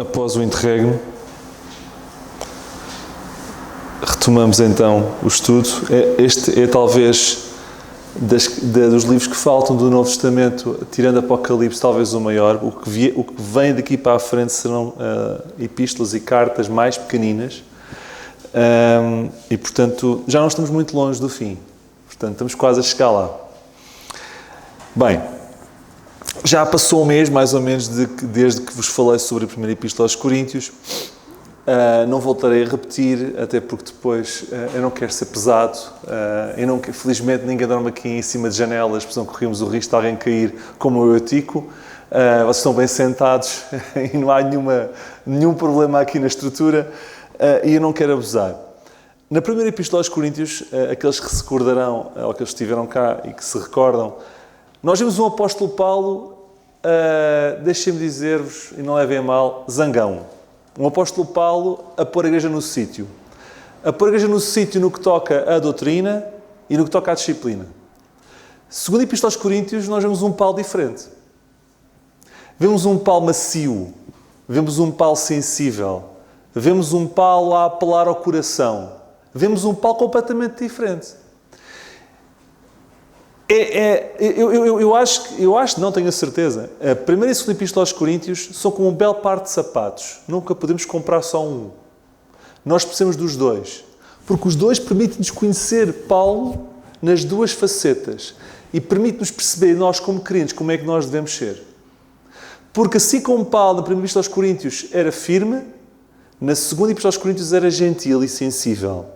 Após o interregno, retomamos então o estudo. Este é talvez dos livros que faltam do Novo Testamento, tirando Apocalipse, talvez o maior. O que vem daqui para a frente serão epístolas e cartas mais pequeninas. E, portanto, já não estamos muito longe do fim. Portanto, estamos quase a chegar lá. Bem, já passou um mês, mais ou menos, desde que vos falei sobre a primeira epístola aos Coríntios. Não voltarei a repetir, até porque depois eu não quero ser pesado. Felizmente ninguém dorme aqui em cima de janelas, porque não corríamos o risco de alguém cair como eu e o Tico. Vocês estão bem sentados e não há nenhum problema aqui na estrutura. E eu não quero abusar. Na primeira epístola aos Coríntios, aqueles que se recordarão, ou aqueles que estiveram cá e que se recordam, nós vimos um apóstolo Paulo, deixem-me dizer-vos, e não levem a mal, zangão. Um apóstolo Paulo a pôr a igreja no sítio. A pôr a igreja no sítio no que toca à doutrina e no que toca à disciplina. Segundo a epístola aos Coríntios, nós vemos um Paulo diferente. Vemos um Paulo macio. Vemos um Paulo sensível. Vemos um Paulo a apelar ao coração. Vemos um Paulo completamente diferente. Eu acho, não tenho a certeza, a primeira e segunda epístola aos Coríntios são como um belo par de sapatos. Nunca podemos comprar só um. Nós precisamos dos dois. Porque os dois permitem-nos conhecer Paulo nas duas facetas. E permite-nos perceber, nós como crentes, como é que nós devemos ser. Porque assim como Paulo, na primeira epístola aos Coríntios, era firme, na segunda epístola aos Coríntios era gentil e sensível.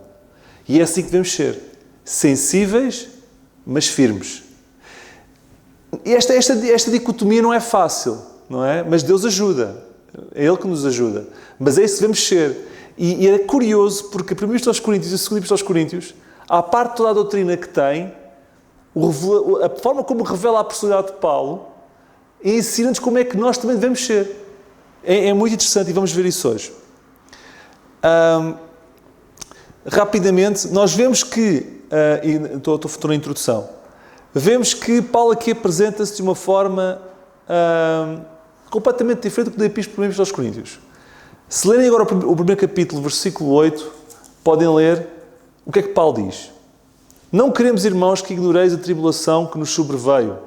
E é assim que devemos ser. Sensíveis, mas firmes. E esta dicotomia não é fácil, não é? Mas Deus ajuda. É Ele que nos ajuda. Mas é isso que devemos ser. E é curioso, porque a primeira epístola aos Coríntios e a segunda epístola aos Coríntios, à parte de toda a doutrina que tem, a forma como revela a personalidade de Paulo, ensina-nos como é que nós também devemos ser. É muito interessante e vamos ver isso hoje. Rapidamente, nós vemos que, estou na introdução, vemos que Paulo aqui apresenta-se de uma forma completamente diferente do que da epístola aos Coríntios. Se lerem agora o primeiro capítulo, versículo 8, podem ler o que é que Paulo diz. Não queremos, irmãos, que ignoreis a tribulação que nos sobreveio.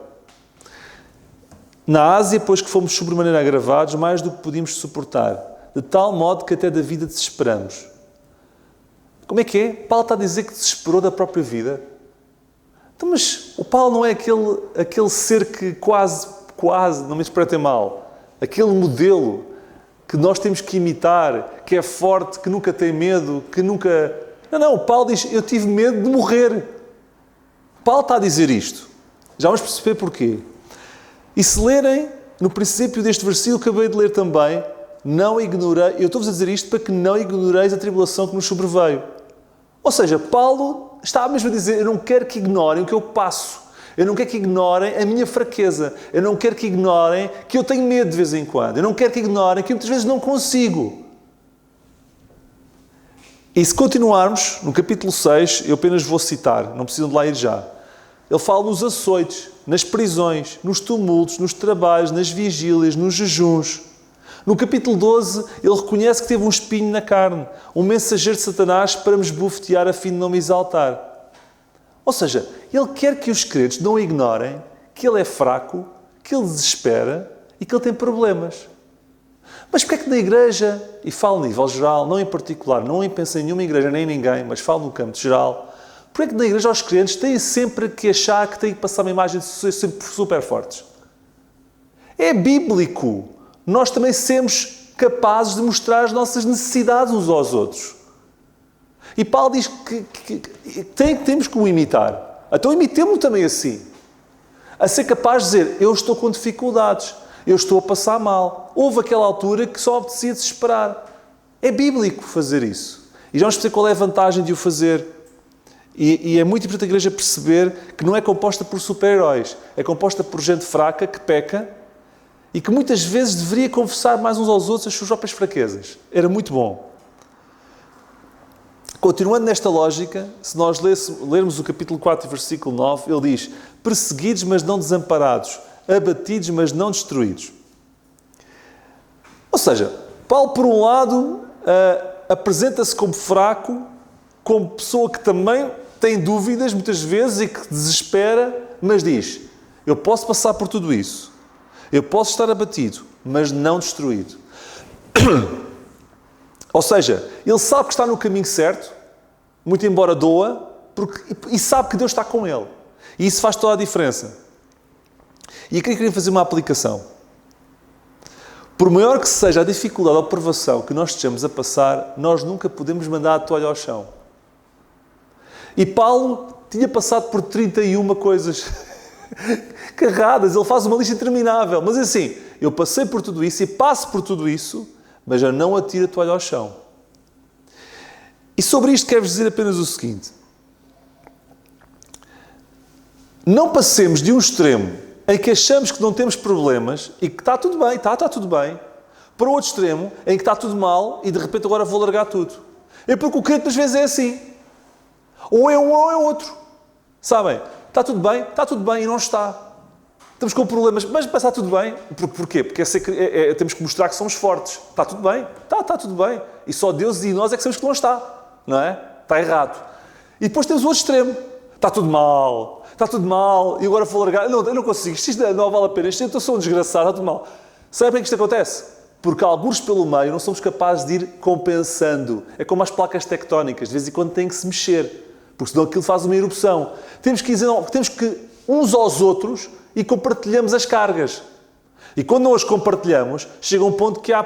Na Ásia, pois que fomos sobremaneira agravados, mais do que podíamos suportar, de tal modo que até da vida desesperamos. Como é que é? Paulo está a dizer que desesperou da própria vida. Então, mas o Paulo não é aquele ser que quase, não me interpretem mal, aquele modelo que nós temos que imitar, que é forte, que nunca tem medo, que nunca... Não, o Paulo diz, eu tive medo de morrer. Paulo está a dizer isto. Já vamos perceber porquê. E se lerem, no princípio deste versículo que acabei de ler também, não ignorei, eu estou-vos a dizer isto para que não ignoreis a tribulação que nos sobreveio. Ou seja, Paulo está mesmo a dizer, eu não quero que ignorem o que eu passo. Eu não quero que ignorem a minha fraqueza. Eu não quero que ignorem que eu tenho medo de vez em quando. Eu não quero que ignorem que eu muitas vezes não consigo. E se continuarmos, no capítulo 6, eu apenas vou citar, não precisam de lá ir já. Ele fala nos açoites, nas prisões, nos tumultos, nos trabalhos, nas vigílias, nos jejuns. No capítulo 12, ele reconhece que teve um espinho na carne, um mensageiro de Satanás para me esbofetear a fim de não me exaltar. Ou seja, ele quer que os crentes não ignorem que ele é fraco, que ele desespera e que ele tem problemas. Mas porquê é que na igreja, e falo a nível geral, não em particular, não penso em nenhuma igreja nem em ninguém, mas falo no campo geral, porquê é que na igreja os crentes têm sempre que achar que têm que passar uma imagem de ser sempre super fortes? É bíblico. Nós também sermos capazes de mostrar as nossas necessidades uns aos outros. E Paulo diz que temos que o imitar. Então imitemos-o também assim. A ser capaz de dizer, eu estou com dificuldades, eu estou a passar mal. Houve aquela altura que só apetecia desesperar. É bíblico fazer isso. E já vamos perceber qual é a vantagem de o fazer. E é muito importante a igreja perceber que não é composta por super-heróis. É composta por gente fraca, que peca, e que muitas vezes deveria confessar mais uns aos outros as suas próprias fraquezas. Era muito bom. Continuando nesta lógica, se nós lermos o capítulo 4, versículo 9, ele diz, perseguidos, mas não desamparados, abatidos, mas não destruídos. Ou seja, Paulo, por um lado, apresenta-se como fraco, como pessoa que também tem dúvidas, muitas vezes, e que desespera, mas diz, eu posso passar por tudo isso, eu posso estar abatido, mas não destruído. Ou seja, ele sabe que está no caminho certo, muito embora doa, e sabe que Deus está com ele. E isso faz toda a diferença. E aqui eu queria fazer uma aplicação. Por maior que seja a dificuldade ou a provação que nós estejamos a passar, nós nunca podemos mandar a toalha ao chão. E Paulo tinha passado por 31 coisas carradas. Ele faz uma lista interminável. Mas assim, eu passei por tudo isso e passo por tudo isso, mas eu não atiro a toalha ao chão. E sobre isto quero-vos dizer apenas o seguinte. Não passemos de um extremo em que achamos que não temos problemas e que está tudo bem, está tudo bem, para o outro extremo em que está tudo mal e de repente agora vou largar tudo. É porque o crente às vezes é assim. Ou é um ou é outro. Sabem? Está tudo bem e não está. Estamos com problemas, mas está tudo bem. Porquê? Porque temos que mostrar que somos fortes. Está tudo bem? Está tudo bem. E só Deus e nós é que sabemos que não está. Não é? Está errado. E depois temos o outro extremo. Está tudo mal, e agora vou largar. Não, eu não consigo, isto não vale a pena, eu sou um desgraçado, está tudo mal. Sabe por que isto acontece? Porque alguns pelo meio não somos capazes de ir compensando. É como as placas tectónicas, de vez em quando têm que se mexer, porque senão aquilo faz uma erupção. Temos que uns aos outros e compartilhamos as cargas. E quando não as compartilhamos, chega um ponto que há...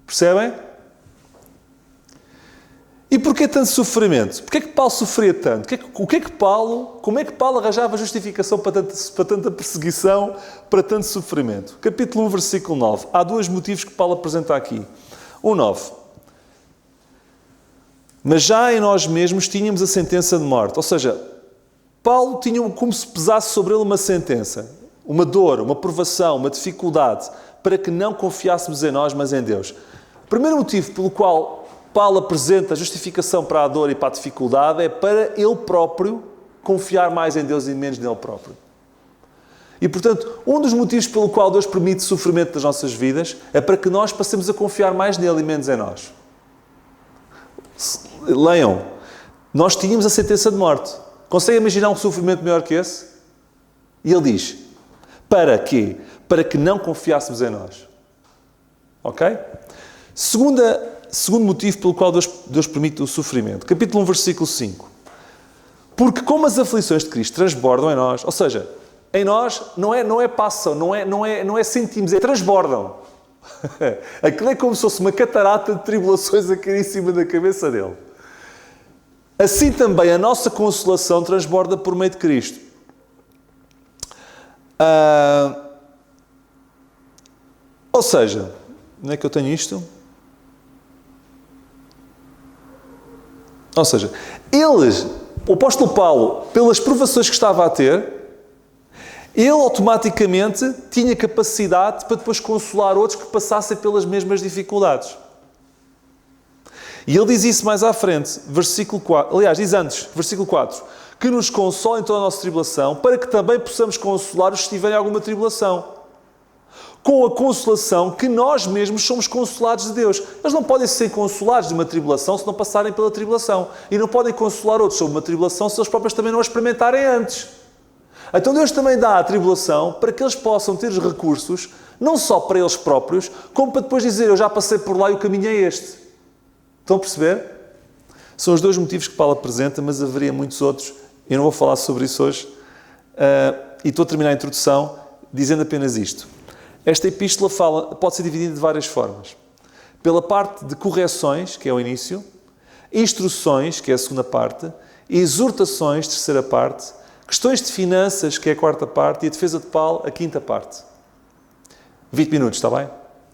Percebem? E porquê tanto sofrimento? Porquê que Paulo sofria tanto? Como é que Paulo arranjava justificação para tanta perseguição, para tanto sofrimento? Capítulo 1, versículo 9. Há dois motivos que Paulo apresenta aqui. 1:9. Mas já em nós mesmos tínhamos a sentença de morte. Ou seja, Paulo tinha como se pesasse sobre ele uma sentença, uma dor, uma provação, uma dificuldade, para que não confiássemos em nós, mas em Deus. O primeiro motivo pelo qual Paulo apresenta a justificação para a dor e para a dificuldade é para ele próprio confiar mais em Deus e menos nele próprio. E, portanto, um dos motivos pelo qual Deus permite sofrimento nas nossas vidas é para que nós passemos a confiar mais nele e menos em nós. Leiam. Nós tínhamos a sentença de morte. Conseguem imaginar um sofrimento maior que esse? E ele diz, para quê? Para que não confiássemos em nós. Ok? Segundo motivo pelo qual Deus permite o sofrimento. Capítulo 1, versículo 5. Porque como as aflições de Cristo transbordam em nós, ou seja, em nós não é passam, não é sentimos, é transbordam. Aquilo é como se fosse uma catarata de tribulações a cair em cima da cabeça dele. Assim também a nossa consolação transborda por meio de Cristo. Ou seja, onde é que eu tenho isto? Ou seja, o apóstolo Paulo, pelas provações que estava a ter, ele automaticamente tinha capacidade para depois consolar outros que passassem pelas mesmas dificuldades. E ele diz isso mais à frente, versículo 4. Aliás, diz antes, versículo 4. Que nos consola em toda a nossa tribulação, para que também possamos consolar os que estiverem em alguma tribulação. Com a consolação que nós mesmos somos consolados de Deus. Eles não podem ser consolados de uma tribulação se não passarem pela tribulação. E não podem consolar outros sobre uma tribulação se eles próprios também não a experimentarem antes. Então Deus também dá a tribulação para que eles possam ter os recursos, não só para eles próprios, como para depois dizer, eu já passei por lá e o caminho é este. Estão a perceber? São os dois motivos que Paulo apresenta, mas haveria muitos outros. Eu não vou falar sobre isso hoje. E estou a terminar a introdução dizendo apenas isto. Esta epístola pode ser dividida de várias formas. Pela parte de correções, que é o início, instruções, que é a segunda parte, exortações, terceira parte, questões de finanças, que é a quarta parte, e a defesa de Paulo, a quinta parte. 20 minutos, está bem?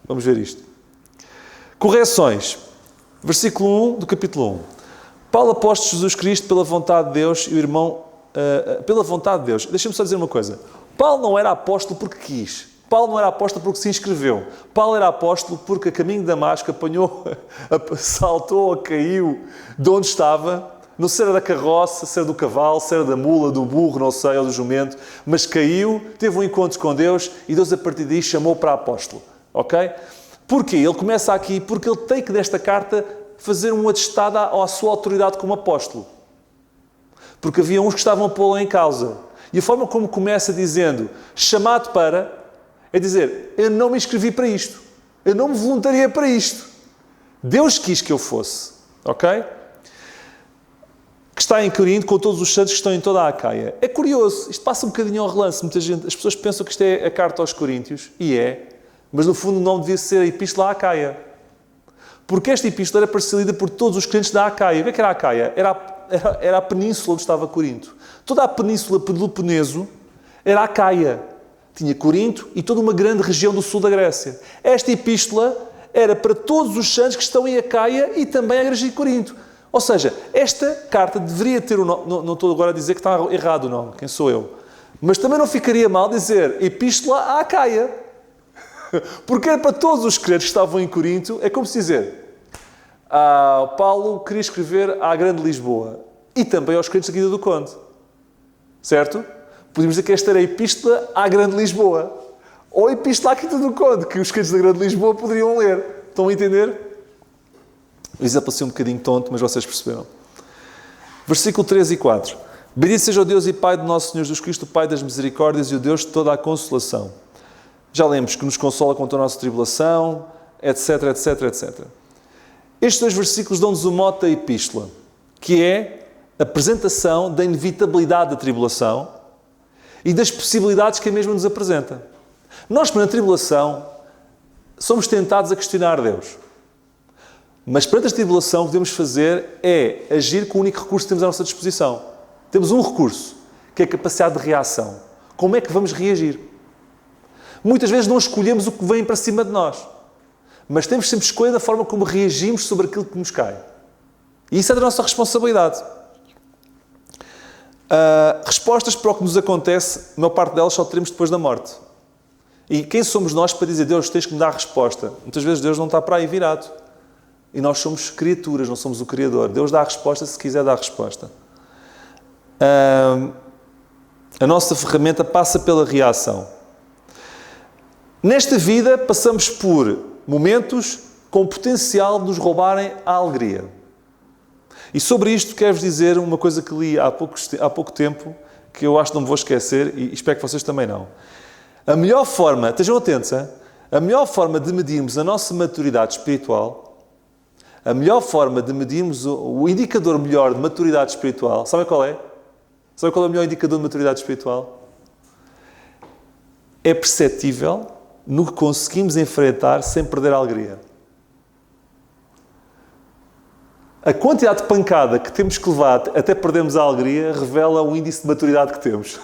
Vamos ver isto. Correções. Versículo 1 do capítulo 1. Paulo, apóstolo de Jesus Cristo, pela vontade de Deus, e o irmão... pela vontade de Deus. Deixa-me só dizer uma coisa. Paulo não era apóstolo porque quis. Paulo não era apóstolo porque se inscreveu. Paulo era apóstolo porque a caminho de Damasco apanhou, saltou, caiu de onde estava. Não sei se era da carroça, se era do cavalo, se era da mula, do burro, não sei, ou do jumento. Mas caiu, teve um encontro com Deus e Deus a partir daí chamou para apóstolo. Ok? Porquê? Ele começa aqui porque ele tem que, desta carta, fazer um atestado à sua autoridade como apóstolo. Porque havia uns que estavam a pô-lo em causa. E a forma como começa dizendo, chamado para, é dizer, eu não me inscrevi para isto. Eu não me voluntariei para isto. Deus quis que eu fosse. Ok? Que está em Corinto com todos os santos que estão em toda a Acaia. É curioso. Isto passa um bocadinho ao relance. Muita gente, as pessoas pensam que isto é a carta aos Coríntios. E é. Mas no fundo não devia ser a Epístola à Acaia. Porque esta epístola era para ser lida por todos os crentes da Acaia. O que era a Acaia? Era a península onde estava Corinto. Toda a península Peloponeso era a Acaia. Tinha Corinto e toda uma grande região do sul da Grécia. Esta epístola era para todos os santos que estão em Acaia e também a igreja de Corinto. Ou seja, esta carta deveria ter o nome... Não estou agora a dizer que está errado o nome. Quem sou eu? Mas também não ficaria mal dizer Epístola à Acaia. Porque era para todos os crentes que estavam em Corinto. É como se dizer... Paulo queria escrever à Grande Lisboa. E também aos crentes aqui do Conde. Certo? Podíamos dizer que esta era a Epístola à Grande Lisboa. Ou a Epístola à Quinta do Conde, que os crentes da Grande Lisboa poderiam ler. Estão a entender? O exemplo assim um bocadinho tonto, mas vocês perceberam. Versículo 3 e 4. Bendito seja o Deus e Pai do nosso Senhor Jesus Cristo, o Pai das misericórdias e o Deus de toda a consolação. Já lemos que nos consola contra a nossa tribulação, etc, etc, etc. Estes dois versículos dão-nos o mote da epístola, que é a apresentação da inevitabilidade da tribulação e das possibilidades que a mesma nos apresenta. Nós, na tribulação, somos tentados a questionar Deus. Mas perante a tribulação, o que devemos fazer é agir com o único recurso que temos à nossa disposição. Temos um recurso, que é a capacidade de reação. Como é que vamos reagir? Muitas vezes não escolhemos o que vem para cima de nós. Mas temos sempre escolha da forma como reagimos sobre aquilo que nos cai. E isso é da nossa responsabilidade. Respostas para o que nos acontece, a maior parte delas só teremos depois da morte. E quem somos nós para dizer, Deus, tens que me dar a resposta? Muitas vezes Deus não está para aí virado. E nós somos criaturas, não somos o Criador. Deus dá a resposta se quiser dar a resposta. A nossa ferramenta passa pela reação. Nesta vida passamos por momentos com o potencial de nos roubarem a alegria. E sobre isto quero-vos dizer uma coisa que li há pouco tempo, que eu acho que não me vou esquecer e espero que vocês também não. A melhor forma, estejam atentos, a melhor forma de medirmos a nossa maturidade espiritual, a melhor forma de medirmos o indicador melhor de maturidade espiritual, sabem qual é? Sabem qual é o melhor indicador de maturidade espiritual? É perceptível no que conseguimos enfrentar sem perder a alegria. A quantidade de pancada que temos que levar até perdermos a alegria revela o índice de maturidade que temos.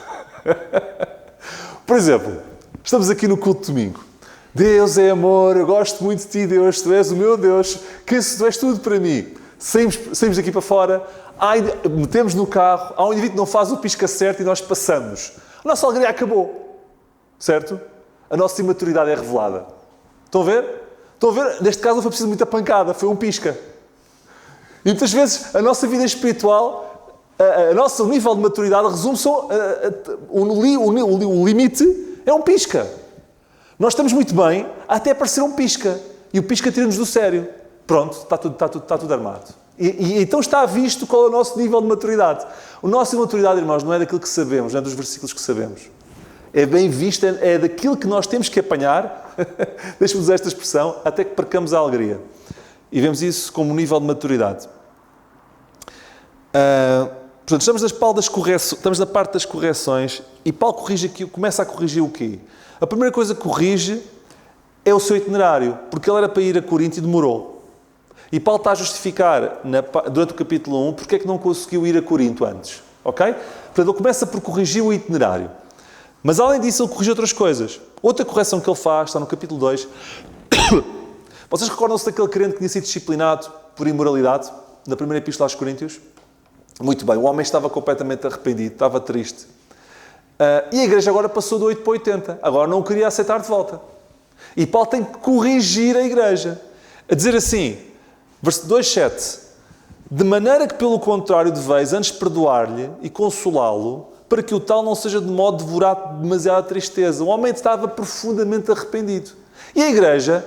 Por exemplo, estamos aqui no culto de domingo. Deus é amor, eu gosto muito de ti, Deus, tu és o meu Deus, que tu és tudo para mim. Saímos daqui para fora, metemos no carro, há um indivíduo que não faz o pisca certo e nós passamos. A nossa alegria acabou. Certo? A nossa imaturidade é revelada. Estão a ver? Estão a ver? Neste caso não foi preciso muita pancada, foi um pisca. E muitas vezes a nossa vida espiritual, o nosso nível de maturidade resume-se o limite é um pisca. Nós estamos muito bem até aparecer um pisca. E o pisca tira-nos do sério. Pronto, está tudo armado. E então está visto qual é o nosso nível de maturidade. O nosso nível de maturidade, irmãos, não é daquilo que sabemos, não é dos versículos que sabemos. É bem visto, é daquilo que nós temos que apanhar, deixa-me usar esta expressão, até que percamos a alegria. E vemos isso como um nível de maturidade. Portanto, estamos na parte das correções e Paulo começa a corrigir o quê? A primeira coisa que corrige é o seu itinerário, porque ele era para ir a Corinto e demorou. E Paulo está a justificar, durante o capítulo 1, porque é que não conseguiu ir a Corinto antes. Ok? Portanto, ele começa por corrigir o itinerário. Mas, além disso, ele corrige outras coisas. Outra correção que ele faz, está no capítulo 2. Vocês recordam-se daquele crente que tinha sido disciplinado por imoralidade, na primeira epístola aos Coríntios? Muito bem, o homem estava completamente arrependido, estava triste. E a igreja agora passou de 8 para 80. Agora não o queria aceitar de volta. E Paulo tem que corrigir a igreja. A dizer assim, verso 2:7. De maneira que, pelo contrário, deveis antes perdoar-lhe e consolá-lo, para que o tal não seja de modo devorado de demasiada tristeza. O homem estava profundamente arrependido. E a igreja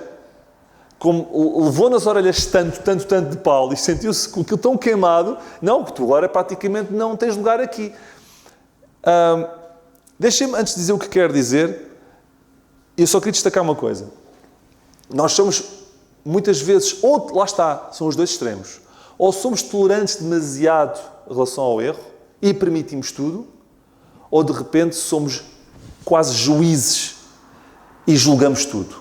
como levou nas orelhas tanto de Paulo e sentiu-se com aquilo tão queimado, não, que tu agora praticamente não tens lugar aqui. Deixem-me, antes de dizer o que quero dizer, eu só queria destacar uma coisa. Nós somos, muitas vezes, ou lá está, são os dois extremos. Ou somos tolerantes demasiado em relação ao erro e permitimos tudo, ou de repente somos quase juízes e julgamos tudo.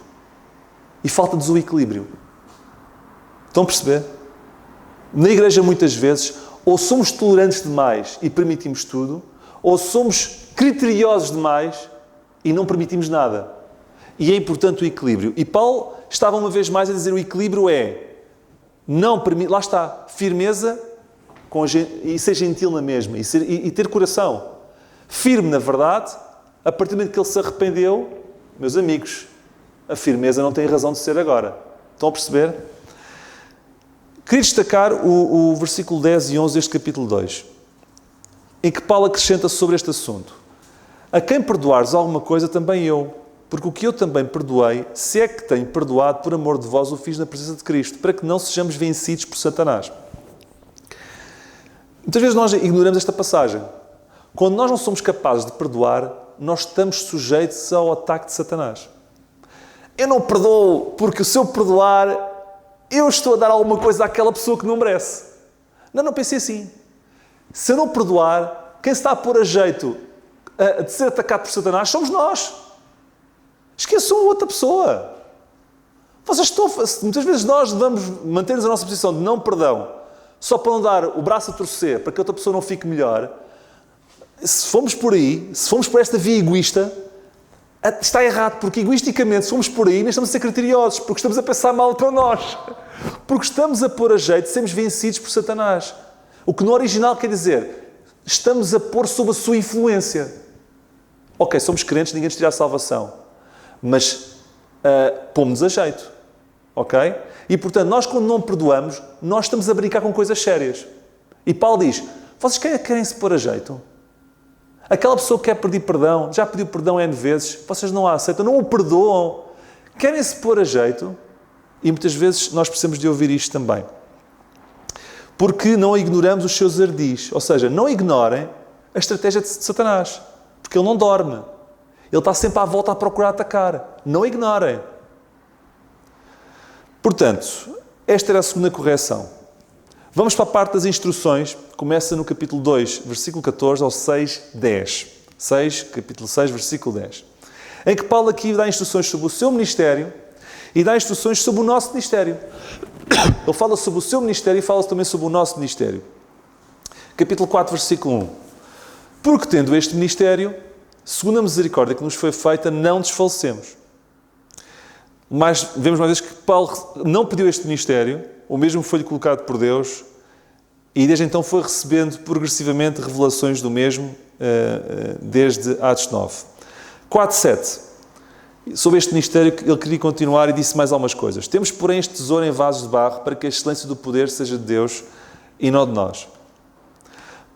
E falta-nos o equilíbrio. Estão a perceber? Na igreja, muitas vezes, ou somos tolerantes demais e permitimos tudo, ou somos criteriosos demais e não permitimos nada. E é importante o equilíbrio. E Paulo estava uma vez mais a dizer o equilíbrio não permitir, lá está, firmeza e ser gentil na mesma e ter coração. Firme na verdade, a partir do momento que ele se arrependeu, meus amigos, a firmeza não tem razão de ser agora. Estão a perceber? Queria destacar o versículo 10 e 11 deste capítulo 2, em que Paulo acrescenta sobre este assunto. A quem perdoares alguma coisa, também eu. Porque o que eu também perdoei, se é que tenho perdoado, por amor de vós o fiz na presença de Cristo, para que não sejamos vencidos por Satanás. Muitas vezes nós ignoramos esta passagem. Quando nós não somos capazes de perdoar, nós estamos sujeitos ao ataque de Satanás. Eu não perdoo porque se eu perdoar, eu estou a dar alguma coisa àquela pessoa que não merece. Não pensei assim. Se eu não perdoar, quem se está a pôr a jeito de ser atacado por Satanás somos nós. Esqueçam a outra pessoa. Muitas vezes nós vamos manter-nos a nossa posição de não perdão só para não dar o braço a torcer para que a outra pessoa não fique melhor. Se formos por aí, se formos por esta via egoísta, está errado, porque egoisticamente, se formos por aí, nós estamos a ser criteriosos, porque estamos a pensar mal para nós. Porque estamos a pôr a jeito de sermos vencidos por Satanás. O que no original quer dizer, estamos a pôr sob a sua influência. Ok, somos crentes, ninguém nos tira a salvação. Mas pomos-nos a jeito. Ok? E, portanto, nós quando não perdoamos, nós estamos a brincar com coisas sérias. E Paulo diz, vocês querem se pôr a jeito? Aquela pessoa que quer pedir perdão, já pediu perdão N vezes, vocês não a aceitam, não o perdoam. Querem se pôr a jeito? E muitas vezes nós precisamos de ouvir isto também. Porque não ignoramos os seus ardis. Ou seja, não ignorem a estratégia de Satanás. Porque ele não dorme. Ele está sempre à volta a procurar atacar. Não ignorem. Portanto, esta era a segunda correção. Vamos para a parte das instruções. Começa no capítulo 2, versículo 14 ao 6, 10. Capítulo 6, versículo 10. Em que Paulo aqui dá instruções sobre o seu ministério e dá instruções sobre o nosso ministério. Ele fala sobre o seu ministério e fala também sobre o nosso ministério. Capítulo 4, versículo 1. Porque tendo este ministério, segundo a misericórdia que nos foi feita, não desfalecemos. Mas vemos mais vezes que Paulo não pediu este ministério, o mesmo foi-lhe colocado por Deus, e desde então foi recebendo progressivamente revelações do mesmo, desde Atos 9. 4:7. Sobre este ministério, ele queria continuar e disse mais algumas coisas. Temos, porém, este tesouro em vasos de barro, para que a excelência do poder seja de Deus e não de nós.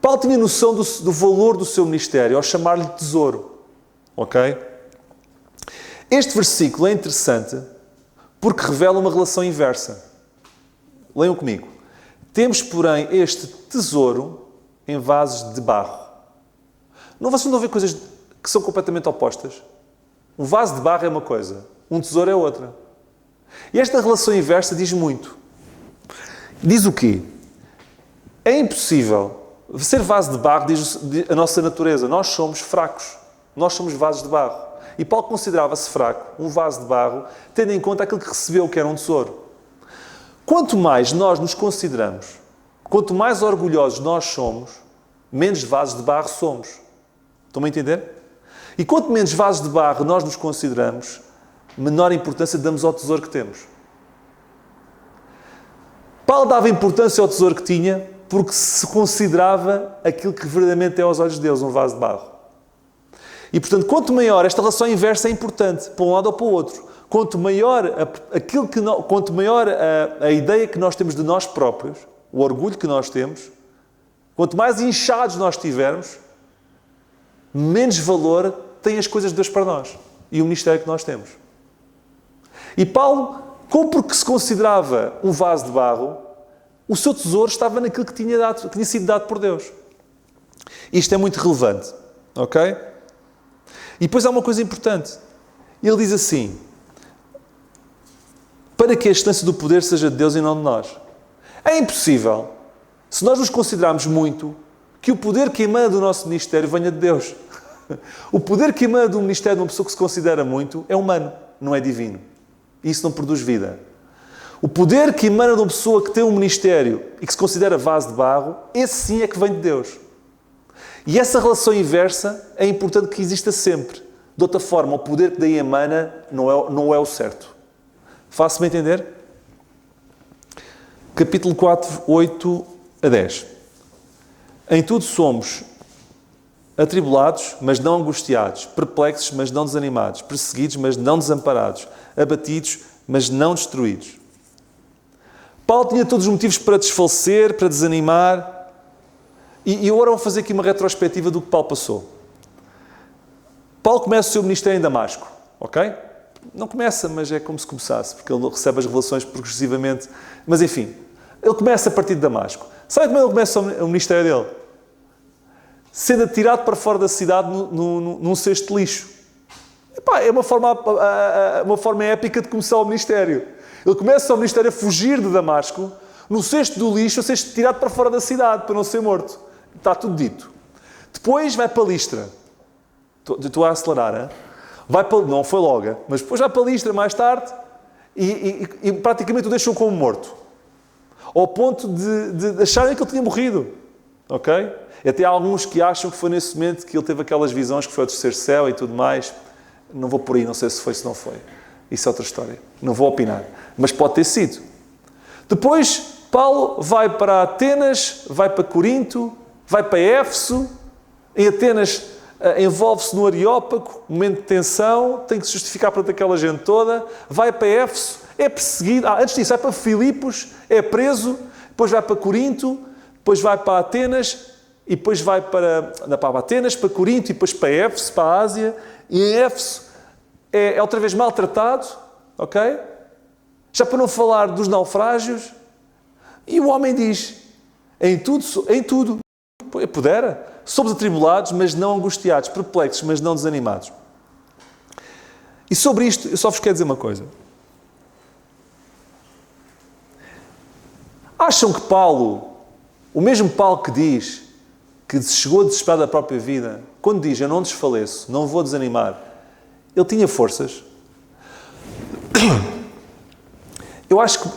Paulo tinha noção do valor do seu ministério ao chamar-lhe tesouro. Ok? Este versículo é interessante porque revela uma relação inversa. Leiam comigo. Temos, porém, este tesouro em vasos de barro. Não vocês não vê coisas que são completamente opostas? Um vaso de barro é uma coisa, um tesouro é outra. E esta relação inversa diz muito. Diz o quê? É impossível. Ser vaso de barro diz a nossa natureza. Nós somos fracos. Nós somos vasos de barro. E Paulo considerava-se fraco, um vaso de barro, tendo em conta aquilo que recebeu, que era um tesouro. Quanto mais nós nos consideramos, quanto mais orgulhosos nós somos, menos vasos de barro somos. Estão-me a entender? E quanto menos vasos de barro nós nos consideramos, menor importância damos ao tesouro que temos. Paulo dava importância ao tesouro que tinha porque se considerava aquilo que verdadeiramente é aos olhos de Deus, um vaso de barro. E, portanto, quanto maior, esta relação inversa é importante, para um lado ou para o outro. Quanto maior, a ideia que nós temos de nós próprios, o orgulho que nós temos, quanto mais inchados nós tivermos, menos valor têm as coisas de Deus para nós e o ministério que nós temos. E Paulo como porque se considerava um vaso de barro, o seu tesouro estava naquilo que tinha sido dado por Deus. Isto é muito relevante, ok? E depois há uma coisa importante. Ele diz assim, para que a excelência do poder seja de Deus e não de nós. É impossível, se nós nos considerarmos muito, que o poder que emana do nosso ministério venha de Deus. O poder que emana do ministério de uma pessoa que se considera muito é humano, não é divino. Isso não produz vida. O poder que emana de uma pessoa que tem um ministério e que se considera vaso de barro, esse sim é que vem de Deus. E essa relação inversa é importante que exista sempre. De outra forma, o poder que daí emana não é o certo. Faço-me entender? Capítulo 4, 8 a 10. Em tudo somos atribulados, mas não angustiados, perplexos, mas não desanimados, perseguidos, mas não desamparados, abatidos, mas não destruídos. Paulo tinha todos os motivos para desfalecer, para desanimar. E agora vou fazer aqui uma retrospectiva do que Paulo passou. Paulo começa o seu ministério em Damasco, ok? Não começa, mas é como se começasse, porque ele recebe as revelações progressivamente. Mas enfim, ele começa a partir de Damasco. Sabe como ele começa o ministério dele? Sendo atirado para fora da cidade num cesto de lixo. Epá, é uma forma épica de começar o ministério. Ele começa o ministério a fugir de Damasco, no cesto do lixo, a ser tirado para fora da cidade, para não ser morto. Está tudo dito. Depois vai para Listra. Estou a acelerar, hein? Não foi logo, mas depois vai para Listra mais tarde e praticamente o deixou como morto. Ao ponto de acharem que ele tinha morrido. Ok? E até há alguns que acham que foi nesse momento que ele teve aquelas visões, que foi ao terceiro céu e tudo mais. Não vou por aí, não sei se foi, se não foi. Isso é outra história. Não vou opinar. Mas pode ter sido. Depois, Paulo vai para Atenas, vai para Corinto, vai para Éfeso. Em Atenas, envolve-se no Areópago, momento de tensão, tem que se justificar perante aquela gente toda. Vai para Éfeso, é perseguido. Antes disso, vai para Filipos, é preso. Depois vai para Corinto, depois vai para Atenas, e depois vai para Atenas, para Corinto, e depois para Éfeso, para a Ásia. E em Éfeso é outra vez maltratado, ok? Já para não falar dos naufrágios. E o homem diz, em tudo, pudera, somos atribulados, mas não angustiados, perplexos, mas não desanimados. E sobre isto, eu só vos quero dizer uma coisa. Acham que Paulo, o mesmo Paulo que diz que chegou a desesperar da própria vida, quando diz, eu não desfaleço, não vou desanimar, ele tinha forças?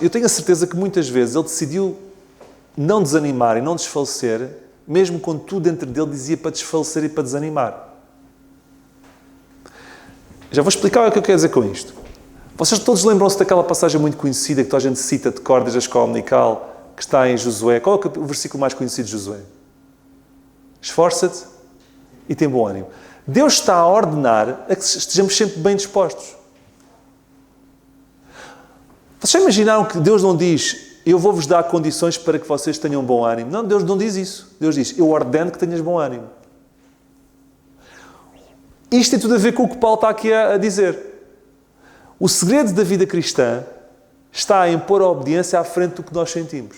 Eu tenho a certeza que muitas vezes ele decidiu não desanimar e não desfalecer, mesmo quando tudo dentro dele dizia para desfalecer e para desanimar. Já vou explicar o que eu quero dizer com isto. Vocês todos lembram-se daquela passagem muito conhecida que toda a gente cita de cor desde a escola dominical, que está em Josué. Qual é o versículo mais conhecido de Josué? Esforça-te e tem bom ânimo. Deus está a ordenar a que estejamos sempre bem dispostos. Vocês já imaginaram que Deus não diz, eu vou-vos dar condições para que vocês tenham bom ânimo? Não, Deus não diz isso. Deus diz, eu ordeno que tenhas bom ânimo. Isto tem tudo a ver com o que Paulo está aqui a dizer. O segredo da vida cristã está em pôr a obediência à frente do que nós sentimos.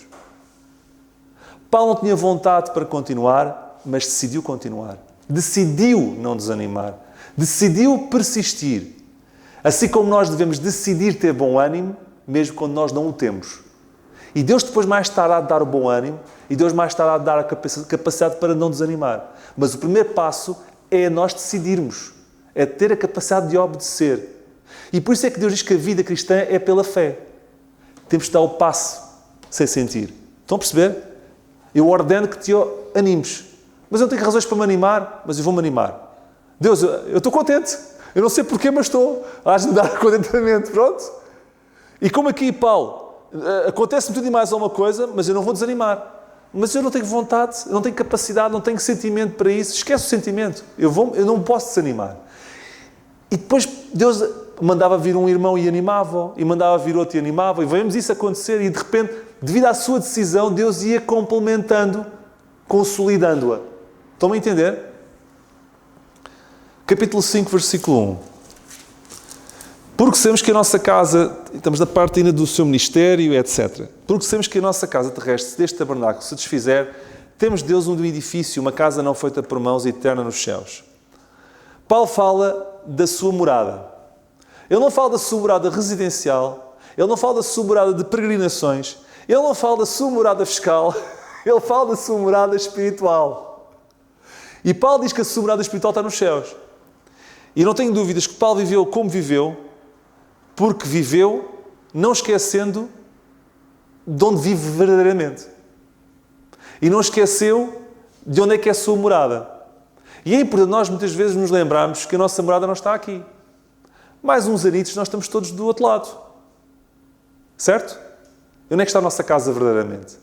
Paulo não tinha vontade para continuar, mas decidiu continuar. Decidiu não desanimar. Decidiu persistir. Assim como nós devemos decidir ter bom ânimo, mesmo quando nós não o temos. E Deus depois mais tarde há de dar o bom ânimo e Deus mais tarde há de dar a capacidade para não desanimar. Mas o primeiro passo é nós decidirmos. É ter a capacidade de obedecer. E por isso é que Deus diz que a vida cristã é pela fé. Temos de dar o passo sem sentir. Estão a perceber? Eu ordeno que te animes. Mas eu não tenho razões para me animar, mas eu vou-me animar. Deus, eu estou contente. Eu não sei porquê, mas estou. Hás de me dar contentamento. Pronto? E como aqui, Paulo, acontece-me tudo e mais alguma coisa, mas eu não vou desanimar. Mas eu não tenho vontade, eu não tenho capacidade, não tenho sentimento para isso. Esquece o sentimento. Eu não posso desanimar. E depois Deus mandava vir um irmão e animava, e mandava vir outro e animava, e vemos isso acontecer, e de repente, devido à sua decisão, Deus ia complementando, consolidando-a. Estão a entender? Capítulo 5, versículo 1. Porque sabemos que a nossa casa, estamos na parte ainda do seu ministério, etc. Porque sabemos que a nossa casa terrestre, se deste tabernáculo se desfizer, temos de Deus um edifício, uma casa não feita por mãos, eterna nos céus. Paulo fala da sua morada. Ele não fala da sua morada residencial, ele não fala da sua morada de peregrinações, ele não fala da sua morada fiscal, ele fala da sua morada espiritual. E Paulo diz que a sua morada espiritual está nos céus. E não tenho dúvidas que Paulo viveu como viveu, porque viveu não esquecendo de onde vive verdadeiramente. E não esqueceu de onde é que é a sua morada. E é importante nós muitas vezes nos lembrarmos que a nossa morada não está aqui. Mais uns anitos nós estamos todos do outro lado. Certo? E onde é que está a nossa casa verdadeiramente?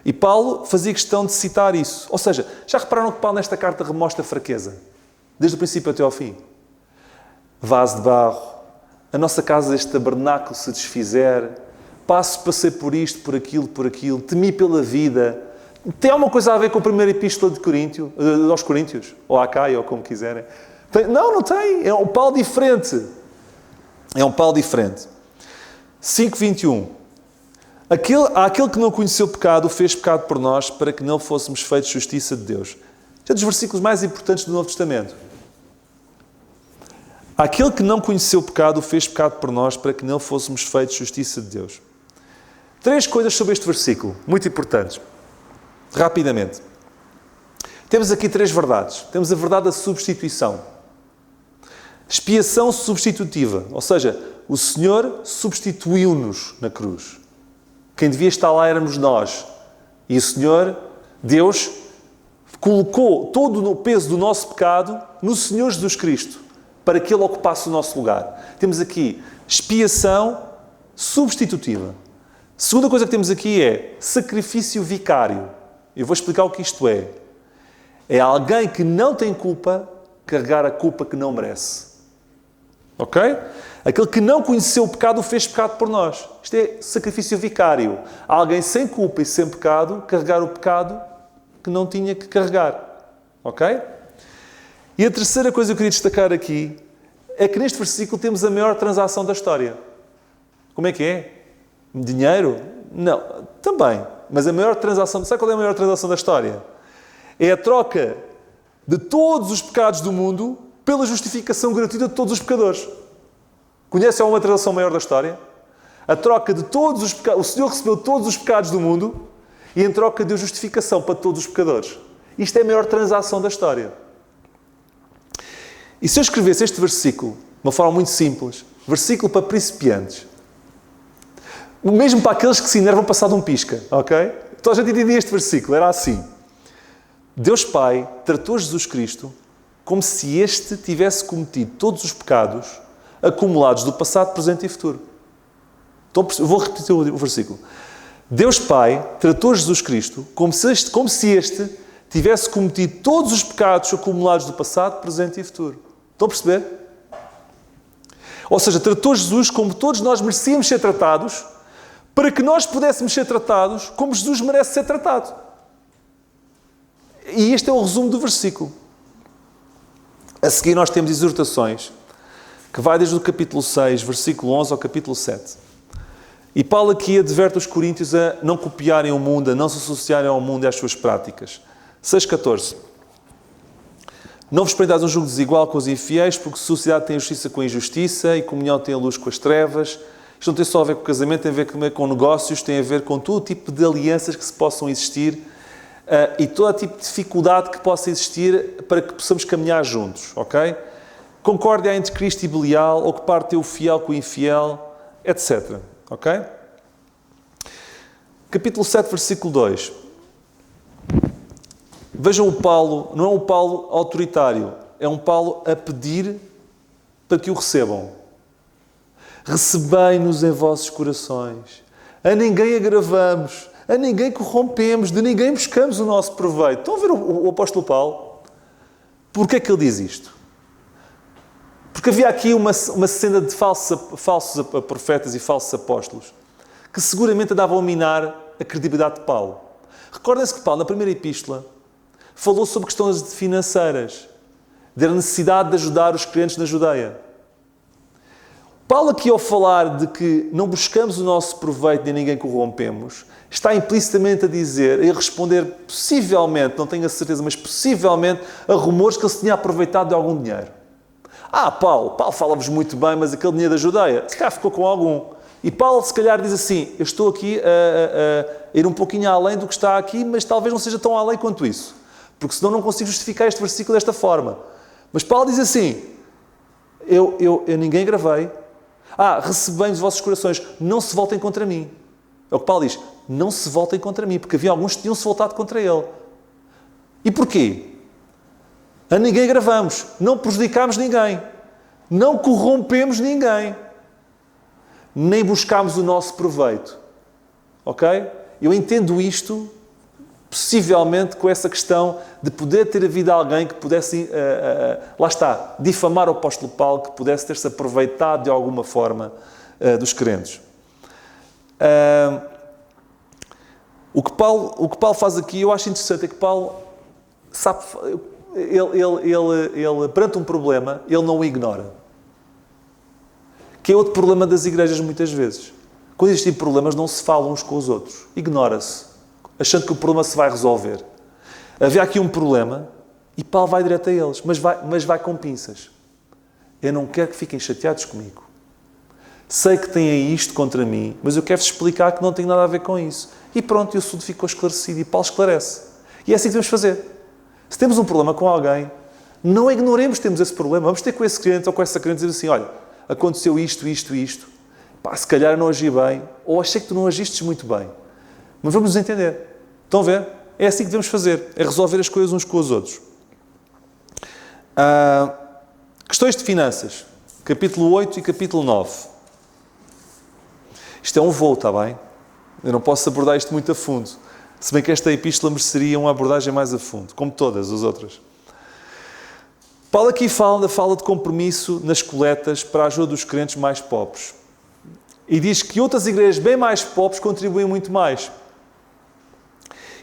E Paulo fazia questão de citar isso. Ou seja, já repararam que Paulo nesta carta remostra fraqueza? Desde o princípio até ao fim. Vaso de barro. A nossa casa, este tabernáculo se desfizer. Passei por isto, por aquilo. Temi pela vida. Tem alguma coisa a ver com a primeira epístola aos Coríntios? Ou a Acaia, ou como quiserem. Não tem. É um Paulo diferente. 5:21. Aquele que não conheceu o pecado, o fez pecado por nós, para que não fôssemos feitos justiça de Deus. Este é um dos versículos mais importantes do Novo Testamento. Aquele que não conheceu o pecado, o fez pecado por nós, para que não fôssemos feitos justiça de Deus. 3 coisas sobre este versículo, muito importantes. Rapidamente. Temos aqui 3 verdades. Temos a verdade da substituição. Expiação substitutiva. Ou seja, o Senhor substituiu-nos na cruz. Quem devia estar lá éramos nós. E o Senhor, Deus, colocou todo o peso do nosso pecado no Senhor Jesus Cristo, para que Ele ocupasse o nosso lugar. Temos aqui expiação substitutiva. Segunda coisa que temos aqui é sacrifício vicário. Eu vou explicar o que isto é. É alguém que não tem culpa carregar a culpa que não merece. Ok? Aquele que não conheceu o pecado o fez pecado por nós. Isto é sacrifício vicário. Alguém sem culpa e sem pecado carregar o pecado que não tinha que carregar. Ok? E a terceira coisa que eu queria destacar aqui é que neste versículo temos a maior transação da história. Como é que é? Dinheiro? Não. Também. Mas a maior transação... Sabe qual é a maior transação da história? É a troca de todos os pecados do mundo pela justificação gratuita de todos os pecadores. Conhece alguma transação maior da história? A troca de todos os pecados... O Senhor recebeu todos os pecados do mundo e em troca deu justificação para todos os pecadores. Isto é a maior transação da história. E se eu escrevesse este versículo de uma forma muito simples, versículo para principiantes, mesmo para aqueles que se enervam passado um pisca, ok? Então a gente entendia este versículo, era assim. Deus Pai tratou Jesus Cristo como se este tivesse cometido todos os pecados acumulados do passado, presente e futuro. Então, eu vou repetir o versículo. Deus Pai tratou Jesus Cristo como se este tivesse cometido todos os pecados acumulados do passado, presente e futuro. Estão a perceber? Ou seja, tratou Jesus como todos nós merecíamos ser tratados, para que nós pudéssemos ser tratados como Jesus merece ser tratado. E este é o resumo do versículo. A seguir nós temos exortações, que vai desde o capítulo 6, versículo 11 ao capítulo 7. E Paulo aqui adverte os coríntios a não copiarem o mundo, a não se associarem ao mundo e às suas práticas. 6,14. Não vos prendais um jugo desigual com os infiéis, porque sociedade tem a justiça com a injustiça e comunhão tem a luz com as trevas. Isto não tem só a ver com o casamento, tem a ver com negócios, tem a ver com todo tipo de alianças que se possam existir e todo tipo de dificuldade que possa existir para que possamos caminhar juntos, ok? Concórdia entre Cristo e Belial, ocupar teu fiel com o infiel, etc. Ok? Capítulo 7, versículo 2. Vejam o Paulo, não é um Paulo autoritário, é um Paulo a pedir para que o recebam. Recebei-nos em vossos corações. A ninguém agravamos, a ninguém corrompemos, de ninguém buscamos o nosso proveito. Estão a ver o apóstolo Paulo? Porquê é que ele diz isto? Porque havia aqui uma cena de falsos profetas e falsos apóstolos que seguramente andavam a minar a credibilidade de Paulo. Recordem-se que Paulo, na primeira epístola, falou sobre questões financeiras, da necessidade de ajudar os crentes na Judeia. Paulo aqui, ao falar de que não buscamos o nosso proveito nem ninguém corrompemos, está implicitamente a dizer, a responder possivelmente, não tenho a certeza, mas possivelmente, a rumores que ele se tinha aproveitado de algum dinheiro. Paulo fala-vos muito bem, mas aquele dinheiro da Judeia, se calhar ficou com algum. E Paulo, se calhar, diz assim, eu estou aqui a ir um pouquinho além do que está aqui, mas talvez não seja tão além quanto isso. Porque senão não consigo justificar este versículo desta forma. Mas Paulo diz assim, eu ninguém gravei. Recebei os vossos corações, não se voltem contra mim. É o que Paulo diz, não se voltem contra mim, porque havia alguns que tinham-se voltado contra ele. E porquê? A ninguém gravamos, não prejudicámos ninguém, não corrompemos ninguém, nem buscámos o nosso proveito. Ok? Eu entendo isto, possivelmente, com essa questão de poder ter havido alguém que pudesse, lá está, difamar o apóstolo Paulo, que pudesse ter-se aproveitado de alguma forma dos crentes. O que Paulo faz aqui, eu acho interessante, é que Paulo sabe, ele perante um problema, ele não o ignora. Que é outro problema das igrejas muitas vezes. Quando existem problemas, não se falam uns com os outros. Ignora-se, achando que o problema se vai resolver. Havia aqui um problema e Paulo vai direto a eles, mas vai com pinças. Eu não quero que fiquem chateados comigo. Sei que têm isto contra mim, mas eu quero-vos explicar que não tem nada a ver com isso. E pronto, e o assunto ficou esclarecido e Paulo esclarece. E é assim que devemos fazer. Se temos um problema com alguém, não ignoremos que temos esse problema. Vamos ter com esse cliente ou com essa cliente dizer assim, olha, aconteceu isto. Se calhar eu não agi bem, ou achei que tu não agistes muito bem. Mas vamos nos entender. Estão a ver? É assim que devemos fazer. É resolver as coisas uns com os outros. Questões de finanças. Capítulo 8 e capítulo 9. Isto é um voo, está bem? Eu não posso abordar isto muito a fundo. Se bem que esta epístola mereceria uma abordagem mais a fundo, como todas as outras. Paulo aqui fala de compromisso nas coletas para a ajuda dos crentes mais pobres. E diz que outras igrejas bem mais pobres contribuem muito mais.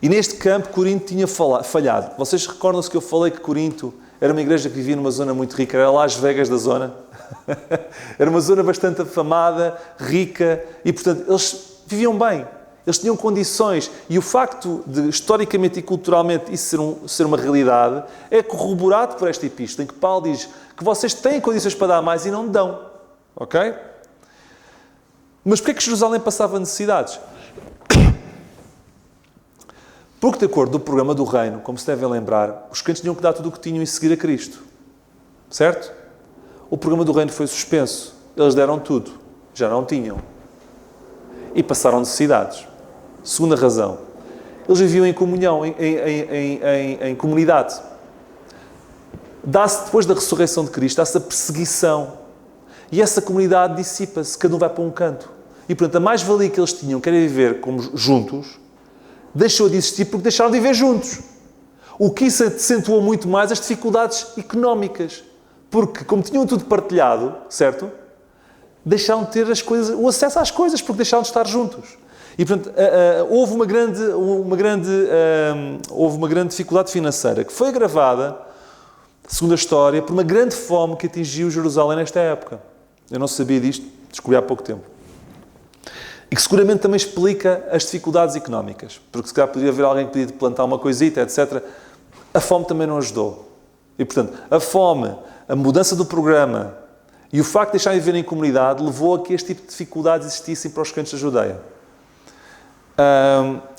E neste campo, Corinto tinha falhado. Vocês recordam-se que eu falei que Corinto era uma igreja que vivia numa zona muito rica, era Las Vegas da zona. Era uma zona bastante afamada, rica, e portanto eles viviam bem. Eles tinham condições. E o facto de, historicamente e culturalmente, isso ser uma realidade, é corroborado por esta epístola, em que Paulo diz que vocês têm condições para dar mais e não dão. Ok? Mas porquê é que Jerusalém passava necessidades? Porque, de acordo com o programa do reino, como se devem lembrar, os crentes tinham que dar tudo o que tinham e seguir a Cristo. Certo? O programa do reino foi suspenso. Eles deram tudo. Já não tinham. E passaram necessidades. Segunda razão. Eles viviam em comunhão, em comunidade. Dá-se, depois da ressurreição de Cristo, dá-se a perseguição. E essa comunidade dissipa-se. Cada um vai para um canto. E, portanto, a mais-valia que eles tinham, que era viver como juntos, deixou de existir porque deixaram de viver juntos. O que isso acentuou muito mais as dificuldades económicas. Porque, como tinham tudo partilhado, certo? Deixaram de ter as coisas, o acesso às coisas, porque deixaram de estar juntos. E, portanto, houve uma grande dificuldade financeira que foi agravada, segundo a história, por uma grande fome que atingiu Jerusalém nesta época. Eu não sabia disto, descobri há pouco tempo. E que seguramente também explica as dificuldades económicas. Porque se calhar podia haver alguém que podia plantar uma coisita, etc. A fome também não ajudou. E, portanto, a fome, a mudança do programa e o facto de deixarem de viver em comunidade levou a que este tipo de dificuldades existissem para os crentes da Judeia.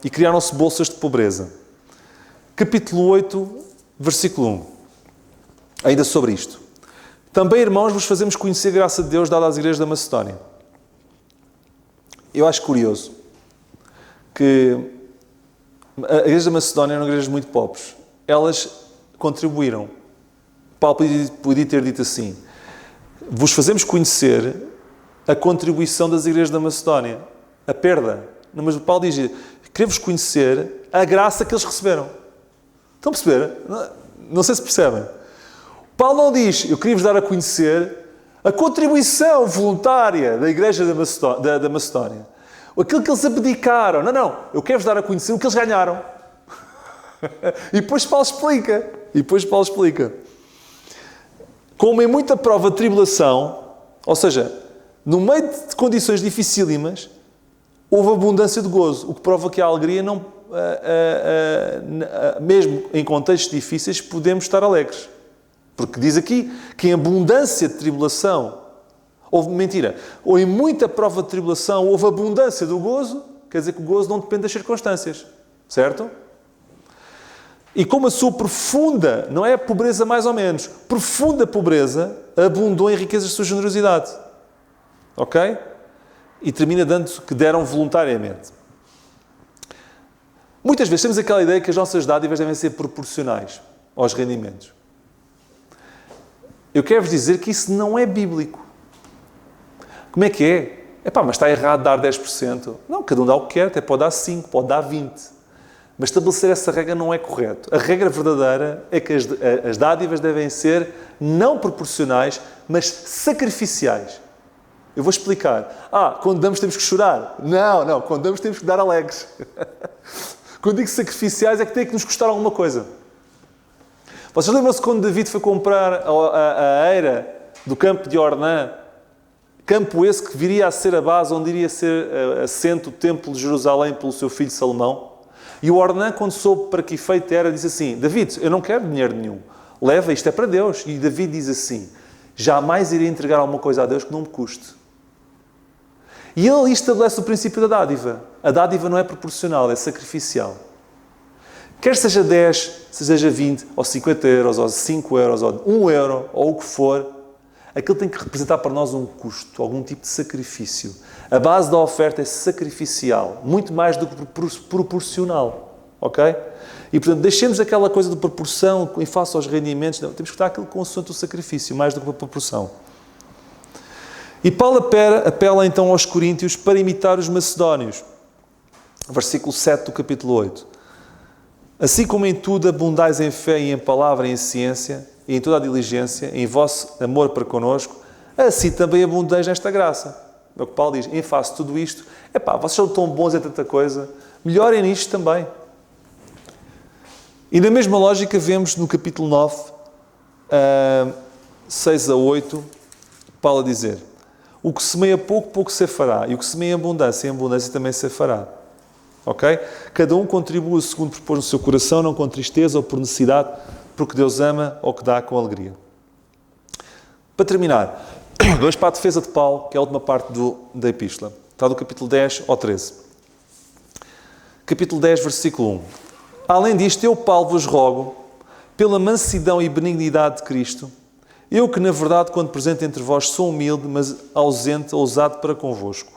E criaram-se bolsas de pobreza. Capítulo 8, versículo 1. Ainda sobre isto. Também, irmãos, vos fazemos conhecer a graça de Deus dada às igrejas da Macedónia. Eu acho curioso que a igreja da Macedónia eram igrejas muito pobres. Elas contribuíram. Paulo podia ter dito assim: vos fazemos conhecer a contribuição das igrejas da Macedónia, a perda. Mas Paulo diz: queremos conhecer a graça que eles receberam. Estão a perceber? Não sei se percebem. Paulo não diz: eu queria-vos dar a conhecer a contribuição voluntária da igreja da Macedónia. Aquilo que eles abdicaram. Não. Eu quero-vos dar a conhecer o que eles ganharam. E depois Paulo explica. Como em muita prova de tribulação, ou seja, no meio de condições dificílimas, houve abundância de gozo, o que prova que a alegria não, mesmo em contextos difíceis, podemos estar alegres. Porque diz aqui que em abundância de tribulação, ou em muita prova de tribulação, houve abundância do gozo, quer dizer que o gozo não depende das circunstâncias, certo? E como a sua profunda, não é pobreza mais ou menos, profunda pobreza, abundou em riquezas de sua generosidade. Ok? E termina dando que deram voluntariamente. Muitas vezes temos aquela ideia que as nossas dádivas devem ser proporcionais aos rendimentos. Eu quero-vos dizer que isso não é bíblico. Como é que é? Mas está errado dar 10%. Não, cada um dá o que quer, até pode dar 5%, pode dar 20%. Mas estabelecer essa regra não é correto. A regra verdadeira é que as dádivas devem ser não proporcionais, mas sacrificiais. Eu vou explicar. Quando damos temos que chorar. Não. Quando damos temos que dar alegres. Quando digo sacrificiais é que tem que nos custar alguma coisa. Vocês lembram-se quando David foi comprar a eira do campo de Ornã? Campo esse que viria a ser a base onde iria ser assento o templo de Jerusalém pelo seu filho Salomão. E o Ornã, quando soube para que efeito era, disse assim: David, eu não quero dinheiro nenhum. Leva, isto é para Deus. E David diz assim: jamais irei entregar alguma coisa a Deus que não me custe. E ele ali estabelece o princípio da dádiva. A dádiva não é proporcional, é sacrificial. Quer seja 10, seja 20, ou 50 euros, ou 5 euros, ou 1 euro, ou o que for, aquilo tem que representar para nós um custo, algum tipo de sacrifício. A base da oferta é sacrificial, muito mais do que proporcional. Ok? E, portanto, deixemos aquela coisa de proporção em face aos rendimentos. Não, temos que dar aquilo consoante o sacrifício, mais do que a proporção. E Paulo apela então aos coríntios para imitar os macedónios. Versículo 7 do capítulo 8. Assim como em tudo abundais em fé e em palavra e em ciência, e em toda a diligência, em vosso amor para connosco, assim também abundeis nesta graça. É o que Paulo diz. Em face de tudo isto, vocês são tão bons em tanta coisa, melhorem nisto também. E na mesma lógica vemos no capítulo 9, 6 a 8, Paulo a dizer: o que semeia pouco, pouco se fará, e o que semeia em abundância também se fará. Ok? Cada um contribua segundo propôs no seu coração, não com tristeza ou por necessidade, porque Deus ama ou que dá com alegria. Para terminar, vamos para a defesa de Paulo, que é a última parte da epístola. Está do capítulo 10 ao 13. Capítulo 10, versículo 1. Além disto, eu, Paulo, vos rogo, pela mansidão e benignidade de Cristo, eu que, na verdade, quando presente entre vós, sou humilde, mas ausente, ousado para convosco.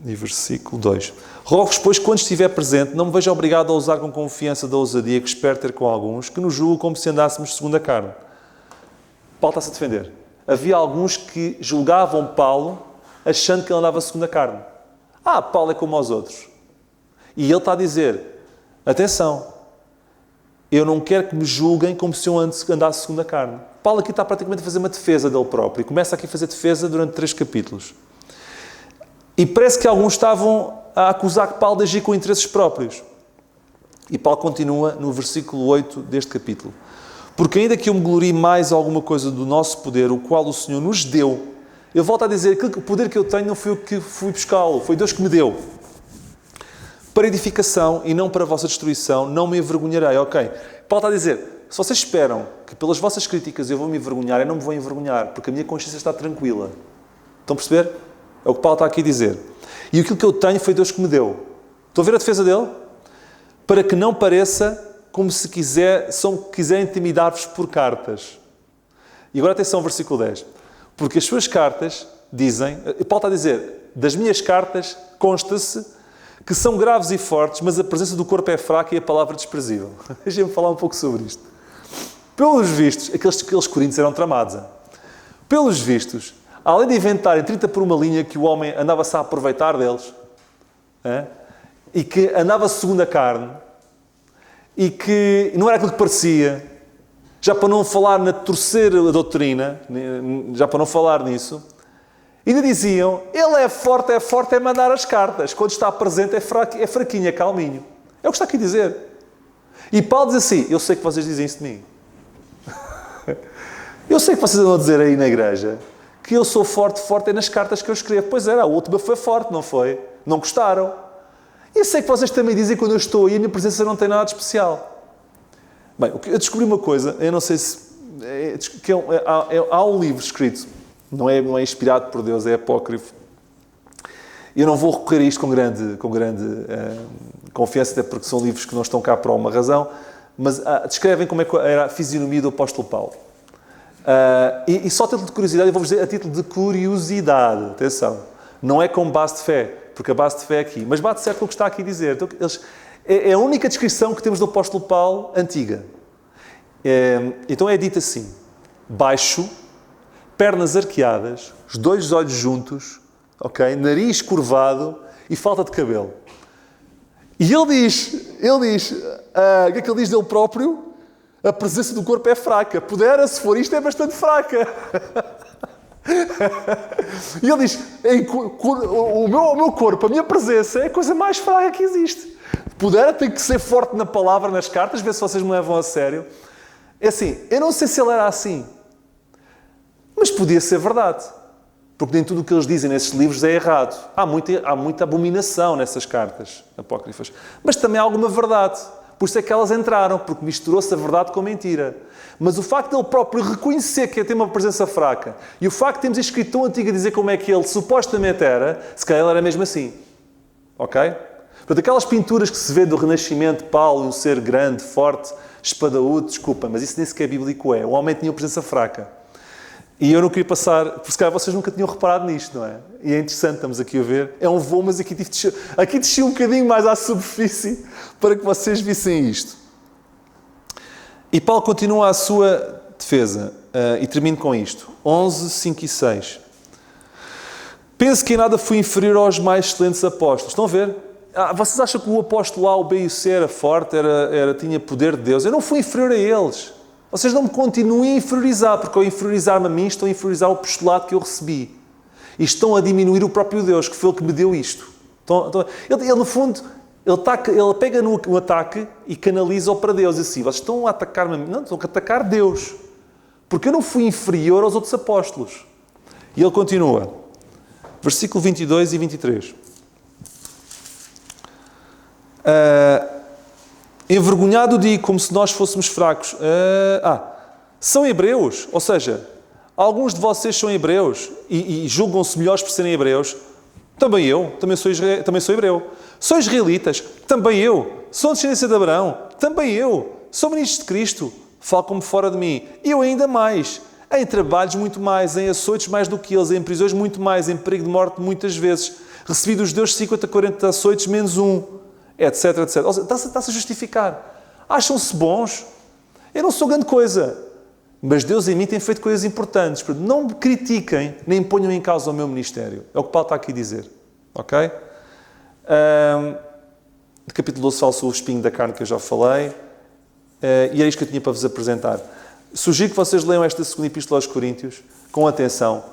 E versículo 2. Rogo-vos, pois, quando estiver presente, não me veja obrigado a usar com confiança da ousadia que espero ter com alguns, que nos julgam como se andássemos segundo a carne. Paulo está-se a defender. Havia alguns que julgavam Paulo achando que ele andava segundo a carne. Paulo é como aos outros. E ele está a dizer: atenção, eu não quero que me julguem como se eu andasse segundo a carne. Paulo aqui está praticamente a fazer uma defesa dele próprio. E começa aqui a fazer defesa durante 3 capítulos. E parece que alguns estavam a acusar que Paulo de agir com interesses próprios. E Paulo continua no versículo 8 deste capítulo. Porque ainda que eu me glorie mais alguma coisa do nosso poder, o qual o Senhor nos deu, ele volta a dizer que o poder que eu tenho não fui eu que fui buscá-lo, foi Deus que me deu. Para edificação e não para a vossa destruição, não me envergonharei. Ok. Paulo está a dizer: se vocês esperam que pelas vossas críticas eu vou me envergonhar, eu não me vou envergonhar, porque a minha consciência está tranquila. Estão a perceber? É o que Paulo está aqui a dizer. E aquilo que eu tenho foi Deus que me deu. Estão a ver a defesa dele? Para que não pareça como se quiser intimidar-vos por cartas. E agora atenção ao versículo 10. Porque as suas cartas dizem... Paulo está a dizer: das minhas cartas consta-se que são graves e fortes, mas a presença do corpo é fraca e a palavra desprezível. Deixem-me falar um pouco sobre isto. Pelos vistos, aqueles coríntios eram tramados. Pelos vistos, além de inventarem 30 por uma linha que o homem andava-se a aproveitar deles, e que andava segundo a carne, e que não era aquilo que parecia, já para não falar na torcer a doutrina, já para não falar nisso, ainda diziam: ele é forte é mandar as cartas. Quando está presente é fraquinho, é calminho. É o que está aqui a dizer. E Paulo diz assim: eu sei que vocês dizem isso de mim. Eu sei que vocês andam a dizer aí na igreja que eu sou forte é nas cartas que eu escrevo. Pois era, a última foi forte, não foi? Não gostaram? E eu sei que vocês também dizem quando eu estou aí, a minha presença não tem nada de especial. Bem, eu descobri uma coisa, eu não sei se... há um livro escrito, não é inspirado por Deus, é apócrifo. Eu não vou recorrer a isto com grande confiança, até porque são livros que não estão cá por alguma razão, mas descrevem como é que era a fisionomia do apóstolo Paulo. E só a título de curiosidade, eu vou-vos dizer a título de curiosidade, atenção, não é com base de fé, porque a base de fé é aqui, mas bate certo com o que está aqui a dizer. Então, é a única descrição que temos do apóstolo Paulo antiga. Então é dito assim: baixo, pernas arqueadas, os dois olhos juntos, okay? Nariz curvado e falta de cabelo. E ele diz, o que é que ele diz dele próprio? A presença do corpo é fraca. Pudera, se for isto, é bastante fraca. E ele diz, o meu corpo, a minha presença é a coisa mais fraca que existe. Pudera, tem que ser forte na palavra, nas cartas, ver se vocês me levam a sério. É assim, eu não sei se ele era assim, mas podia ser verdade. Porque nem tudo o que eles dizem nesses livros é errado. Há muita abominação nessas cartas apócrifas. Mas também há alguma verdade. Por isso é que elas entraram, porque misturou-se a verdade com a mentira. Mas o facto de ele próprio reconhecer que tem uma presença fraca e o facto de termos escrito tão antigo a dizer como é que ele supostamente era, se calhar ele era mesmo assim. Ok? Portanto, aquelas pinturas que se vê do Renascimento de Paulo, um ser grande, forte, espadaúdo, desculpa, mas isso nem sequer bíblico é. O homem tinha uma presença fraca. E eu não queria passar, porque se calhar vocês nunca tinham reparado nisto, não é? E é interessante, estamos aqui a ver. É um voo, mas aqui desci um bocadinho mais à superfície para que vocês vissem isto. E Paulo continua a sua defesa, e termino com isto. 11, 5 e 6. Penso que em nada fui inferior aos mais excelentes apóstolos. Estão a ver? Vocês acham que o apóstolo A, o B e o C era forte, tinha poder de Deus? Eu não fui inferior a eles. Vocês não me continuem a inferiorizar, porque ao inferiorizar-me a mim, estão a inferiorizar o postulado que eu recebi. E estão a diminuir o próprio Deus, que foi ele que me deu isto. Ele no fundo, ele pega no ataque e canaliza-o para Deus. E assim, vocês estão a atacar-me a mim. Não, estão a atacar Deus. Porque eu não fui inferior aos outros apóstolos. E ele continua. Versículo 22 e 23. Envergonhado digo, como se nós fôssemos fracos. São hebreus, ou seja, alguns de vocês são hebreus e julgam-se melhores por serem hebreus. Também eu, também sou hebreu. Sou israelitas, também eu. Sou descendência de Abraão, também eu. Sou ministro de Cristo, falo como fora de mim. E eu ainda mais. Em trabalhos muito mais, em açoites mais do que eles, em prisões muito mais, em perigo de morte muitas vezes. Recebi dos deuses 50, 40 açoites menos um. Etc, etc. Está-se a justificar. Acham-se bons. Eu não sou grande coisa. Mas Deus em mim tem feito coisas importantes. Portanto, não me critiquem, nem ponham em causa o meu ministério. É o que Paulo está aqui a dizer. Ok? De capítulo 12 fala sobre o espinho da carne que eu já falei. E é isto que eu tinha para vos apresentar. Sugiro que vocês leiam esta segunda epístola aos Coríntios com atenção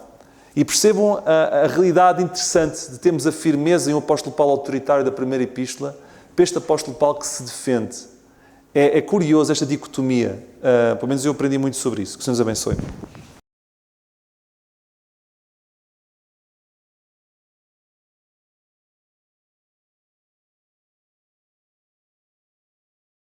e percebam a realidade interessante de termos a firmeza em um apóstolo Paulo autoritário da primeira epístola para este apóstolo Paulo que se defende. É curioso esta dicotomia. Pelo menos eu aprendi muito sobre isso. Que o Senhor nos abençoe.